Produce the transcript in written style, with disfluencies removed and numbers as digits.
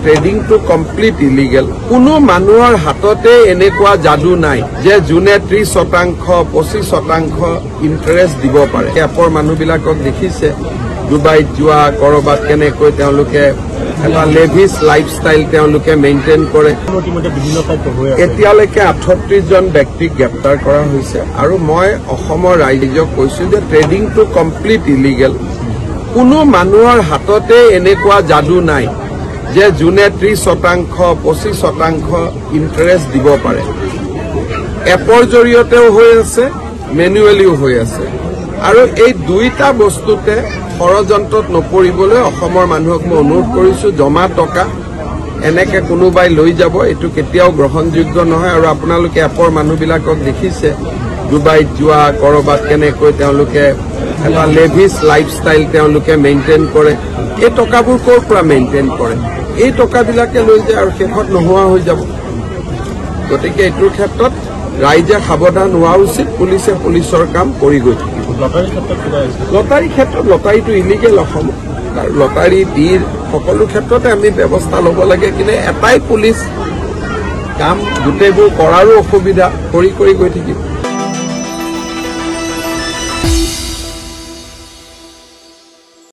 trading to complete illegal কোনো মানুহৰ হাততে এনেকুৱা যাদু নাই যে যোনে 30% 25% ইন্টাৰেষ্ট দিব পাৰে এপৰ মানুহবিলাকক দেখিছে ডুবাইত যোৱা কৰবাত কেনেকৈ তেওঁলোকে এটা লেভিছ লাইফষ্টাইল তেওঁলোকে মেইনটেইন কৰে এতিয়ালৈকে 38 জন ব্যক্তিক গ্ৰেপ্তাৰ কৰা হৈছে আৰু মই অসমৰ ৰাইজক কৈছো যে ট্ৰেডিং টু কমপ্লিট ইলিগেল কোনো মানুহৰ হাততে এনেকুৱা যাদু নাই যে যোনে 30% 25% ইন্টাৰেষ্ট দিব পাৰে এপৰ জৰিয়তেও হৈ আছে মেনুৱেলিও হৈ আছে আৰু এই দুইটা বস্তুতে ষড়যন্ত্ৰত নপৰিবলৈ অসমৰ মানুহক মই অনুৰোধ কৰিছো জমা টকা এনেকে কোনোবাই লৈ যাব এটো কেতিয়াও গ্ৰহণযোগ্য নহয় আৰু আপোনালোকে এপৰ মানুহবিলাকক দেখিছে ডুবাইত যোৱা কৰবাত কেনেকৈ তেওঁলোকে এটা লেভিছ লাইফষ্টাইল তেওঁলোকে মেইনটেইন কৰে এই টকাবোৰ ক'ৰ পৰা মেইনটেইন কৰে এই টকাবিলাকে লৈ যায় আৰু শেষত নোহোৱা হৈ যাব গতিকে এইটোৰ ক্ষেত্ৰত ৰাইজে সাৱধান হোৱা উচিত পুলিচে পুলিচৰ কাম কৰি গৈ থাকিব লটাৰী ক্ষেত্ৰত লটাৰীটো ইলিগেল অসমত আৰু লটাৰী ডিৰ সকলো ক্ষেত্ৰতে আমি ব্যৱস্থা ল'ব লাগে কিন্তু এটাই পুলিচ কাম গোটেইবোৰ কৰাৰো অসুবিধা কৰি গৈ থাকিব